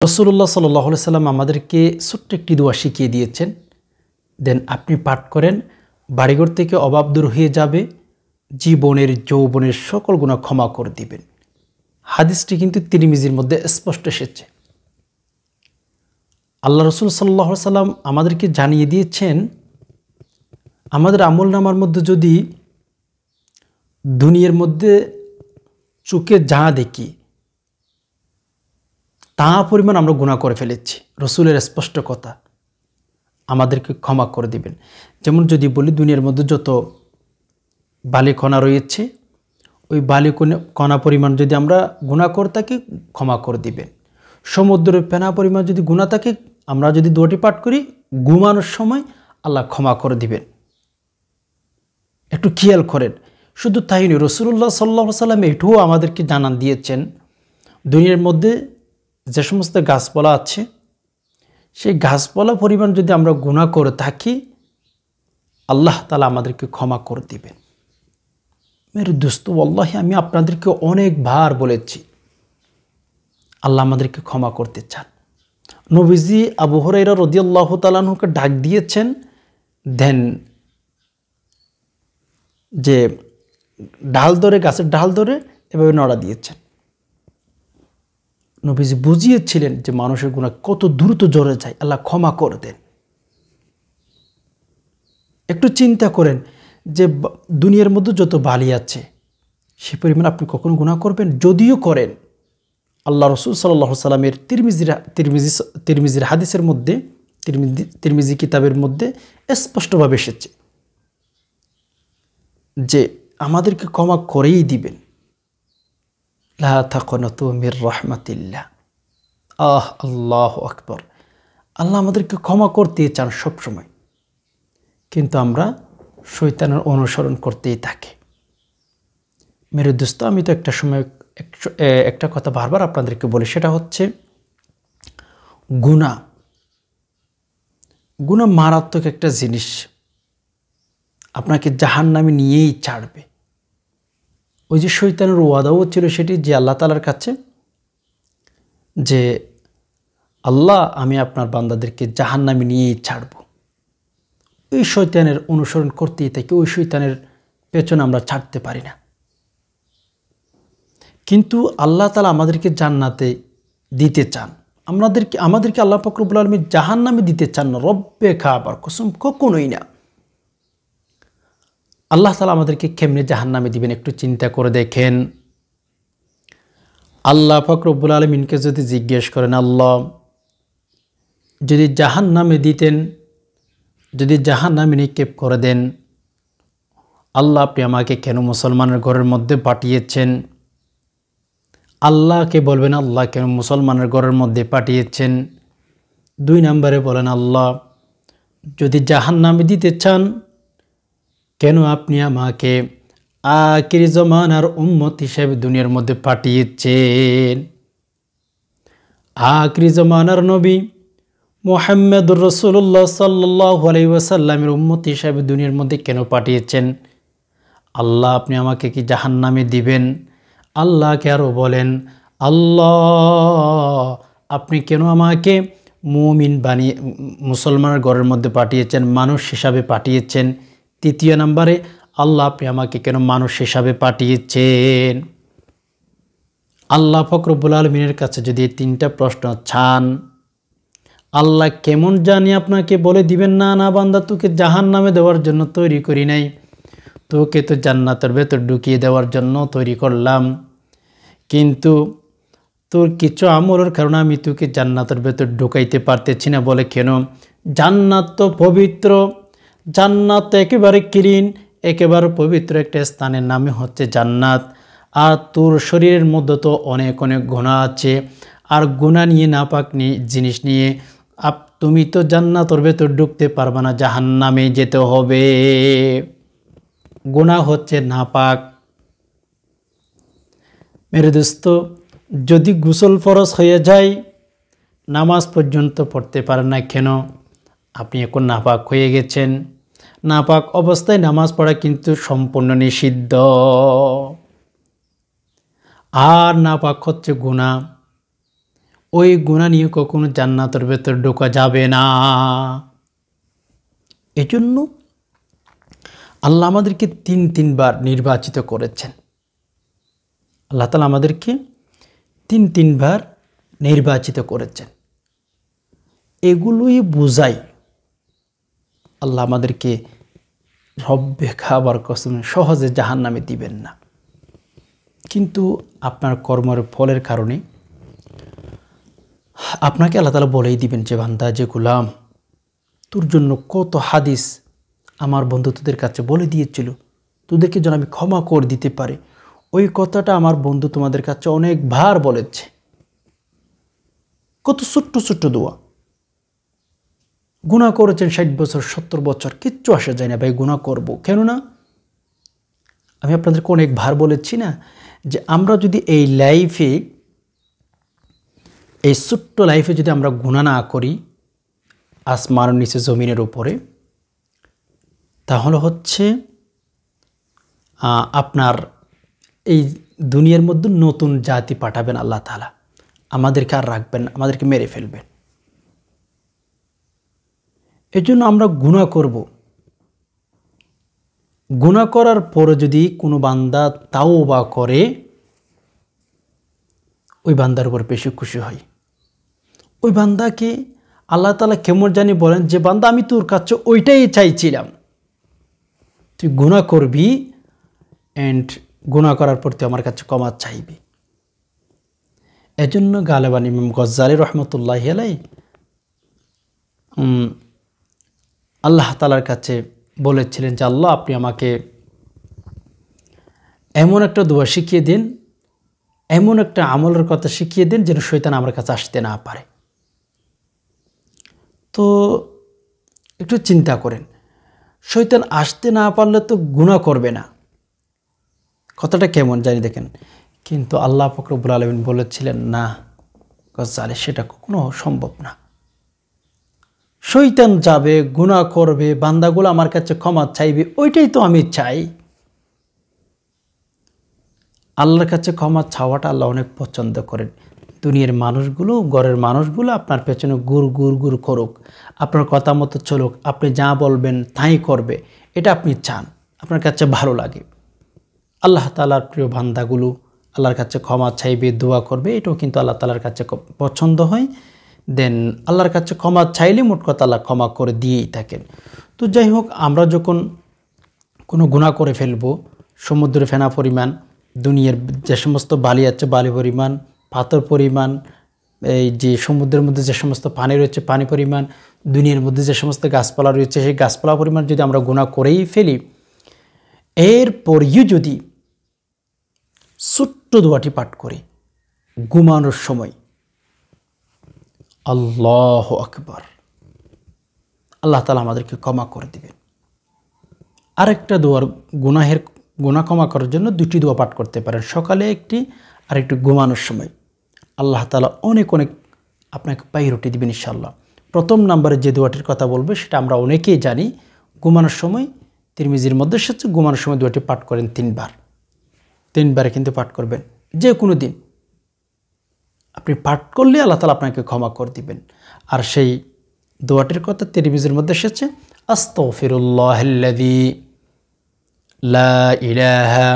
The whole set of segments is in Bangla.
রাসূলুল্লাহ সাল্লাল্লাহু আলাইহি সাল্লাম আমাদেরকে ছোট্ট একটি দোয়া শিখিয়ে দিয়েছেন। দেন আপনি পাঠ করেন, বাড়িঘর থেকে অভাব দূর হয়ে যাবে, জীবনের যৌবনের সকল গুনাহ ক্ষমা করে দিবেন। হাদিসটি কিন্তু তিরমিজির মধ্যে স্পষ্ট এসেছে। আল্লাহ রাসূল সাল্লাল্লাহু আলাইহি সাল্লাম আমাদেরকে জানিয়ে দিয়েছেন, আমাদের আমলনামার মধ্যে যদি দুনিয়ার মধ্যে চোখে যা দেখি তা পরিমাণ আমরা গুনাহ করে ফেলেছি, রসুলের স্পষ্ট কথা, আমাদেরকে ক্ষমা করে দিবেন। যেমন যদি বলি দুনিয়ার মধ্যে যত বালিকণা রয়েছে ওই বালিকণা পরিমাণ যদি আমরা গুনাহ করে থাকি ক্ষমা করে দিবেন। সমুদ্রের ফেনা পরিমাণ যদি গুনাহ থাকে, আমরা যদি দোয়াটি পাঠ করি ঘুমানোর সময়, আল্লাহ ক্ষমা করে দিবেন। একটু খেয়াল করেন। শুধু তাই নয়, রাসূলুল্লাহ সাল্লাল্লাহু আলাইহি সাল্লাম এটাও আমাদেরকে জানান দিয়েছেন, দুনিয়ার মধ্যে যে সমস্ত গাছপালা আছে সেই গাছপালা পরিমাণ যদি আমরা গুনাহ করে থাকি আল্লাহ তাআলা আমাদেরকে ক্ষমা করে দিবেন। মেরে দোস্ত, আল্লাহি আমি আপনাদেরকে অনেকবার বলেছি আল্লাহ আমাদেরকে ক্ষমা করতে চান। নবীজি আবু হুরায়রা রাদিয়াল্লাহু তাআলা আনহুকে ডাক দিয়েছেন, দেন যে ডাল ধরে, গাছের ডাল ধরে এভাবে নড়া দিয়েছেন। নবীজি বুঝিয়েছিলেন যে মানুষের গুনাহ কত দ্রুত ঝরে যায়, আল্লাহ ক্ষমা করে দেন। একটু চিন্তা করেন যে দুনিয়ার মধ্যে যত বালি আছে সে পরিমাণ আপনি কখনো গুনাহ করবেন? যদিও করেন, আল্লাহ রাসূল সাল্লাল্লাহু আলাইহি সাল্লামের তিরমিজির হাদিসের মধ্যে, তিরমিজি কিতাবের মধ্যে স্পষ্টভাবে এসেছে যে আমাদেরকে ক্ষমা করেই দিবেন। লা তাকনাতু মির রাহমাতিল্লাহ। আল্লাহু আকবার। আল্লাহ আমাদেরকে ক্ষমা করতে চান সব সময়, কিন্তু আমরা শয়তানের অনুসরণ করতেই থাকি। মেরে দোস্ত, আমি তো একটা কথা বারবার আপনাদেরকে বলি, সেটা হচ্ছে গুনাহ মারাত্মক একটা জিনিস, আপনাকে জাহান্নামে নিয়েই ছাড়বে। ওই যে শয়তানের ওয়াদাও ছিল সেটি যে আল্লাহ তাআলার কাছে, যে আল্লাহ আমি আপনার বান্দাদেরকে জাহান্নামে নিয়েই ছাড়ব। ওই শয়তানের অনুসরণ করতেই থাকি, ওই শয়তানের পেছনে আমরা ছাড়তে পারি না। কিন্তু আল্লাহ তাআলা আমাদেরকে জান্নাতে দিতে চান, আমাদেরকে আল্লাহ পাক রব্বুল আলামিন জাহান্নামে দিতে চান না। রব্বে কাবার কসম, কখনোই না। আল্লাহ তাআলা আমাদেরকে কেমনে জাহান্নামে দিবেন একটু চিন্তা করে দেখেন। আল্লাহ পাক রব্বুল আলামিনকে যদি জিজ্ঞেস করেন, আল্লাহ যদি জাহান্নামে দিতেন, যদি জাহান্নামে নিক্ষেপ করে দেন, আল্লাহ আপনি আমাকে কেন মুসলমানের ঘরের মধ্যে পাঠিয়েছেন? আল্লাহকে বলবেন, আল্লাহ কেন মুসলমানের ঘরের মধ্যে পাঠিয়েছেন? 2 নম্বরে বলেন, আল্লাহ যদি জাহান্নামে দিতে চান, কেন আপনি আমাকে আখির জামানার উম্মত হিসেবে দুনিয়ার মধ্যে পাঠিয়েছেন? আখির জামানার নবী মুহাম্মদুর রাসূলুল্লাহ সাল্লাল্লাহু আলাইহি ওয়াসাল্লামের উম্মত হিসেবে দুনিয়ার মধ্যে কেন পাঠিয়েছেন? আল্লাহ আপনি আমাকে কি জাহান্নামে দিবেন? আল্লাহকে আরও বলেন, আল্লাহ আপনি কেন আমাকে মুমিন বানিয়ে মুসলমানের ঘরের মধ্যে পাঠিয়েছেন, মানুষ হিসাবে পাঠিয়েছেন? 3 নম্বরে, আল্লাহ আপনি আমাকে কেন মানুষ হিসাবে পাঠিয়েছেন? আল্লাহ পাক রব্বুল আলামিনের কাছে যদি এই 3টা প্রশ্ন চান, আল্লাহ কেমন জানি আপনাকে বলে দিবেন, না না বান্দা, তোকে জাহান্নামে দেওয়ার জন্য তৈরি করি নাই, তোকে তো জান্নাতের ভেতর ঢুকিয়ে দেওয়ার জন্য তৈরি করলাম, কিন্তু তোর কিছু আমলের কারণে আমি তোকে জান্নাতের ভেতর ঢুকাইতে পারতেছি না। বলে কেন? জান্নাত তো পবিত্র, জান্নাত তো একেবারে ক্লিন, একেবারে পবিত্র একটা স্থানের নামে হচ্ছে জান্নাত। আর তোর শরীরের মধ্যে তো অনেক অনেক গুনাহ আছে, আর গুনাহ নিয়ে, নাপাক জিনিস নিয়ে তুমি তো জান্নাতের ভেতর ঢুকতে পারবে না, জাহান্নামে যেতে হবে। গুনাহ হচ্ছে নাপাক। মেরে দোস্ত, যদি গোসল ফরজ হয়ে যায়, নামাজ পর্যন্ত পড়তে পারেন না, কেন? আপনি এখন নাপাক হয়ে গেছেন। নাপাক অবস্থায় নামাজ পড়া কিন্তু সম্পূর্ণ নিষিদ্ধ। আর নাপাক হচ্ছে গুনাহ। ওই গুনাহ নিয়ে কখনো জান্নাতের ভেতর ঢোকা যাবে না। এজন্য আল্লাহ আমাদেরকে তিনবার নির্বাচিত করেছেন। আল্লাহ তাআলা আমাদেরকে তিনবার নির্বাচিত করেছেন। এগুলোই বোঝায় আল্লাহ আমাদেরকে রব্বে খাবার কসম সহজে জাহান্নামে দিবেন না। কিন্তু আপনার কর্মের ফলের কারণে আপনাকে আল্লাহ তাআলা বলেই দিবেন যে বান্দা, যে গোলাম, তোর জন্য কত হাদিস আমার বন্ধু তোদের কাছে বলে দিয়েছিল, তোদেরকে যেন আমি ক্ষমা করে দিতে পারি। ওই কথাটা আমার বন্ধু তোমাদের কাছে অনেকবার বলেছে। কত ছোট্ট ছোট্ট দোয়া। গুনাহ করেছেন 60 বছর 70 বছর, কিচ্ছু আসা যায় না ভাই, গুনাহ করব। কেননা আমি আপনাদেরকে অনেকবার বলেছি না যে আমরা যদি এই লাইফে, এই ছোট্ট লাইফে যদি আমরা গুনাহ না করি আসমানের নিচে জমিনের উপরে, তাহলে হচ্ছে আপনার এই দুনিয়ার মধ্যে নতুন জাতি পাঠাবেন আল্লাহ তাআলা, আমাদেরকে আর রাখবেন না, আমাদেরকে মেরে ফেলবেন। এজন্য আমরা গুনাহ করব। গুনাহ করার পরে যদি কোনো বান্দা তাওবা করে, ওই বান্দার উপর বেশি খুশি হয়। ওই বান্দাকে আল্লাহ তাআলা কেমন জানি বলেন যে বান্দা, আমি তোর কাছে ওইটাই চাইছিলাম, তুই গুনাহ করবি অ্যান্ড গুনাহ করার পর তুই আমার কাছে ক্ষমা চাইবি। এজন্য গালেবান ইমাম গজ্জালী রহমতুল্লাহি আলাইহি আল্লাহ তাআলার কাছে বলেছিলেন যে আল্লাহ, আপনি আমাকে এমন একটা দোয়া শিখিয়ে দিন, এমন একটা আমলের কথা শিখিয়ে দিন যেন শয়তান আমার কাছে আসতে না পারে। তো একটু চিন্তা করেন, শয়তান আসতে না পারলে তো গুনাহ করবে না, কথাটা কেমন জানি দেখেন। কিন্তু আল্লাহ পাক রব্বুল আলামিন বলেছিলেন, না গজ্জালী, সেটা কখনো সম্ভব না। শয়তান যাবে, গুনাহ করবে, বান্দাগুলো আমার কাছে ক্ষমা চাইবে, ওইটাই তো আমি চাই। আল্লাহর কাছে ক্ষমা চাওয়াটা আল্লাহ অনেক পছন্দ করেন। দুনিয়ার মানুষগুলো, ঘরের মানুষগুলো আপনার পেছনে গুর গুর গুর করুক, আপনার কথা মতো চলুক, আপনি যা বলবেন তাই করবে, এটা আপনি চান, আপনার কাছে ভালো লাগে। আল্লাহ তাআলার প্রিয় বান্দাগুলো আল্লাহর কাছে ক্ষমা চাইবে, দোয়া করবে, এটাও কিন্তু আল্লাহ তাআলার কাছে পছন্দ হয়। দেন আল্লাহর কাছে ক্ষমা চাইলে মোট কথা আল্লাহ ক্ষমা করে দিয়েই থাকেন। তো যাই হোক, আমরা যখন কোনো গুনাহ করে ফেলবো, সমুদ্রে ফেনা পরিমাণ, দুনিয়ার যে সমস্ত বালি আছে বালি পরিমাণ, পাথর পরিমাণ, এই যে সমুদ্রের মধ্যে যে সমস্ত পানি রয়েছে পানি পরিমাণ, দুনিয়ার মধ্যে যে সমস্ত গাছপালা রয়েছে সেই গাছপালা পরিমাণ যদি আমরা গুনাহ করেই ফেলি, এরপরেও যদি ছোট্ট দোয়াটি পাঠ করি ঘুমানোর সময়, আল্লাহু আকবার, আল্লাহ তাআলা আমাদেরকে ক্ষমা করে দিবেন। আরেকটা দোয়ার গুনাহ ক্ষমা করার জন্য দুটি দোয়া পাঠ করতে পারেন, সকালে একটি আর একটু ঘুমানোর সময়। আল্লাহ তাআলা অনেক অনেক আপনাকে প্রায়োরিটি দিবেন ইনশাআল্লাহ। প্রথম নম্বরে যে দোয়াটির কথা বলবে সেটা আমরা অনেকেই জানি। ঘুমানোর সময়, তিরমিজির মধ্যে এসেছে, ঘুমানোর সময় দোয়াটি পাঠ করেন 3 বার। 3 বারে কিন্তু পাঠ করবেন, যে কোনো দিন আপনি পাঠ করলে আল্লাহ তাআলা আপনাকে ক্ষমা করে দিবেন। আর সেই দোয়াটির কথা তিরমিজির মধ্যে এসেছে, আস্তাগফিরুল্লাহাল্লাযী লা ইলাহা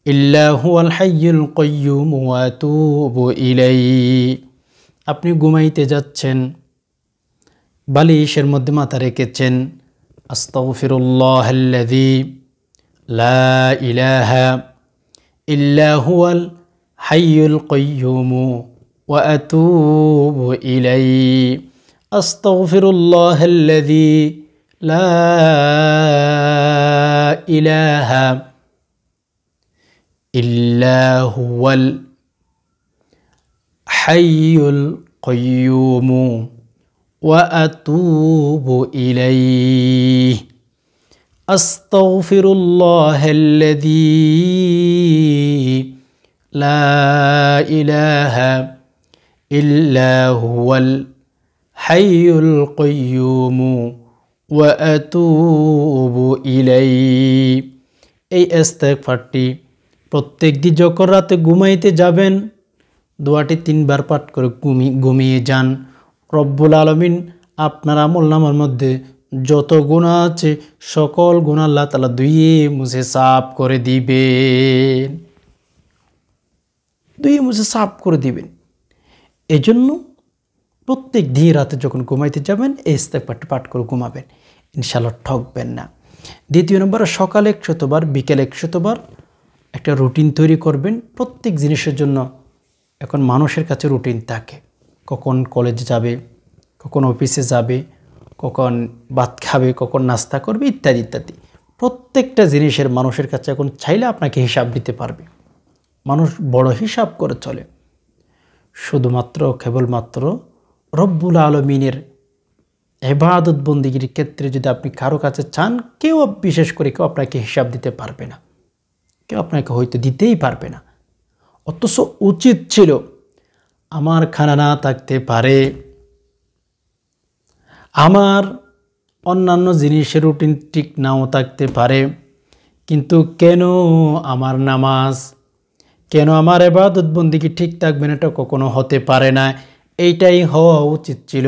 ইল্লা হুয়াল হাইয়ুল কাইয়্যুম ওয়া আতুবু ইলাইহি। আপনি ঘুমাইতে যাচ্ছেন, বালিশের মধ্যে মাথা রেখেছেন, আস্তাগফিরুল্লাহাল্লাযী লা ইলাহা ইল্লা হুয়াল হাইয়ুল কাইয়্যুম ওয়া আতুবু ইলাইহি। আস্তাগফিরুল্লাহাল্লাযী লা ইলাহা ইল্লা হুয়াল হাইয়ুল কাইয়্যুম ওয়া আতুবু ইলাইহি। আস্তাগফিরুল্লাহাল্লাযী লা ইলাহা ইল্লা হুয়াল হাইয়ুল কাইয়্যুম ওয়া আতুবু ইলাইহি। এই ইস্তেগফারটি প্রত্যেক দিন যখন রাতে ঘুমাইতে যাবেন, দোয়াটি 3 বার পাঠ করে ঘুমিয়ে যান। রব্বুল আলামিন আপনার আমলনামার মধ্যে যত গুনাহ আছে সকল গুনাহ আল্লাহ তাআলা ধুয়ে মুছে সাফ করে দিবেন, ধুয়ে মুছে সাফ করে দিবেন। এজন্য প্রত্যেক দিন রাতে যখন ঘুমাইতে যাবেন এই ইস্তেগফারটি পাঠ করে ঘুমাবেন, ইনশাআল্লাহ ঠকবেন না। দ্বিতীয় নম্বরে সকালে 100 বার, বিকেলে 100 বার একটা রুটিন তৈরি করবেন। প্রত্যেক জিনিসের জন্য এখন মানুষের কাছে রুটিন থাকে, কখন কলেজে যাবে, কখন অফিসে যাবে, কখন ভাত খাবে, কখন নাস্তা করবে, ইত্যাদি ইত্যাদি। প্রত্যেকটা জিনিসের মানুষের কাছে এখন চাইলে আপনাকে হিসাব দিতে পারবে। মানুষ বড় হিসাব করে চলে। শুধুমাত্র কেবলমাত্র রব্বুল আলমিনের ইবাদত বন্দেগীর ক্ষেত্রে যদি আপনি কারো কাছে চান, কেউ বিশেষ করে কেউ আপনাকে হিসাব দিতে পারবে না, কেউ আপনাকে হয়তো দিতেই পারবে না। অথচ উচিত ছিল আমার খানা না থাকতে পারে, আমার অন্যান্য জিনিসের রুটিন ঠিক নাও থাকতে পারে, কিন্তু কেন আমার নামাজ, কেন আমার ইবাদত বন্দেগী ঠিক থাকবে না, এটা কখনো হতে পারে না। এইটাই হওয়া উচিত ছিল,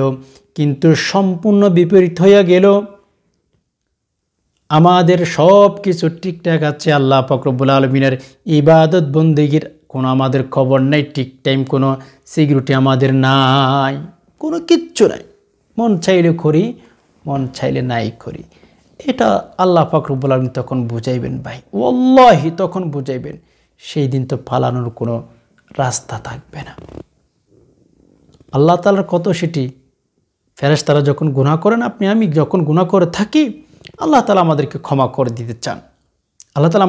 কিন্তু সম্পূর্ণ বিপরীত হইয়া গেল। আমাদের সব কিছু ঠিকঠাক আছে, আল্লাহ পাক রব্বুল আলামিনের ইবাদত বন্দেগীর কোনো আমাদের খবর নাই, ঠিক টাইম কোনো সিকিউরিটি আমাদের নাই, কোনো কিচ্ছু নাই। মন চাইলে করি, মন চাইলে নাই করি। এটা আল্লাহ পাক রব্বুল আলামিন তখন বুঝাইবেন ভাই, ওয়াল্লাহি তখন বুঝাইবেন। সেই দিন তো পালানোর কোনো রাস্তা থাকবে না। আল্লাহ তাআলার কত সেটি ফেরেশতারা যখন গুনাহ করেন, আপনি আমি যখন গুনাহ করে থাকি, আল্লাহ তাআলা আমাদেরকে ক্ষমা করে দিতে চান। আল্লাহ তাআলা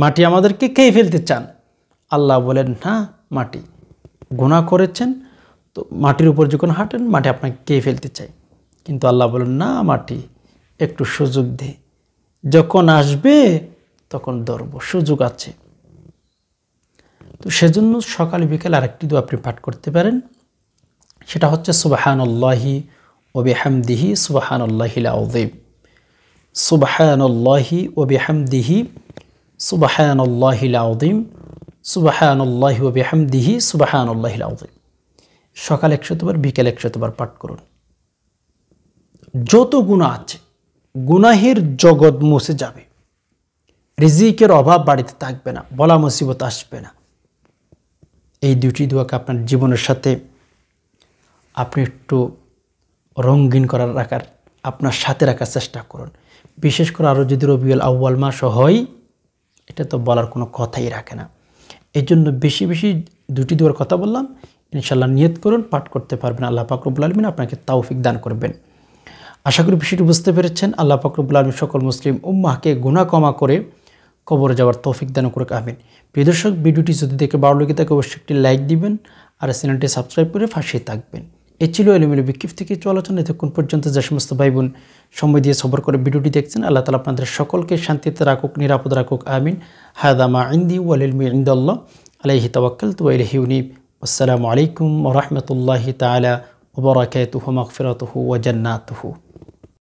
মাটি আমাদেরকে খেয়ে ফেলতে চান। আল্লাহ বলেন না, মাটি গুনাহ করেছেন তো মাটির উপর যখন হাঁটেন মাটি আপনাকে খেয়ে ফেলতে চাই, কিন্তু আল্লাহ বলেন না, মাটি একটু সুযোগ দে, যখন আসবে তখন ধরব, সুযোগ আছে। তো সেজন্য সকালে বিকেলে আরেকটি দোয়া আপনি পাঠ করতে পারেন, সেটা হচ্ছে সুবহানাল্লাহি ওয়া বিহামদিহি সুবহানাল্লাহিল আযীম, সুবহানাল্লাহি ওয়া বিহামদিহি সুবহানাল্লাহিল আযীম, সুবহানাল্লাহি ওয়া বিহামদিহি সুবহানাল্লাহিল আযীম। সকালে 100 বার, বিকেলে 100 বার পাঠ করুন। যত গুনাহ আছে, গুনাহের জগৎ মুছে যাবে, রিজিকের অভাব বাড়িতে থাকবে না, বলা মুসিবত আসবে না। এই দুটি দোয়াকে আপনার জীবনের সাথে আপনি একটু রঙিন আপনার সাথে রাখার চেষ্টা করুন। বিশেষ করে আরও যদি রবিউল আউয়াল মাস হয়, এটা তো বলার কোনো কথাই রাখে না। এই জন্য বেশি বেশি দুটি দোয়ার কথা বললাম, ইনশাআল্লাহ নিয়ত করুন, পাঠ করতে পারবেন। আল্লাহ পাক রব্বুল আলামিন আপনাকে তৌফিক দান করবেন। আশা করি বিষয়টি বুঝতে পেরেছেন। আল্লাহ পাক রব্বুল আলামিন সকল মুসলিম উম্মাহকে গুনাহ ক্ষমা করে কবরে যাওয়ার তৌফিক দান করুক, আমিন। প্রিয় দর্শক, ভিডিওটি যদি দেখে ভালো লেগে থাকে অবশ্যই একটি লাইক দিবেন আর চ্যানেলটি সাবস্ক্রাইব করে পাশেই থাকবেন। এই ছিল এলোমেলো বিক্ষিপ্ত কিছু আলোচনা। এতক্ষণ পর্যন্ত যে সমস্ত ভাই বোন সময় দিয়ে সবর করে ভিডিওটি দেখছেন, আল্লাহ তাআলা আপনাদের সকলকে শান্তিতে রাখুক, নিরাপদ রাখুক, আমিন। হাদা মা ইনদি ওয়াল ইলমু ইনদাল্লাহ, আলাইহি তাওয়াক্কালতু ওয়া ইলাইহি উনীব। আসসালামু আলাইকুম ওয়া রাহমাতুল্লাহি তাআলা ওয়া বারাকাতুহু, মাগফিরাতুহু ওয়া জান্নাতুহু।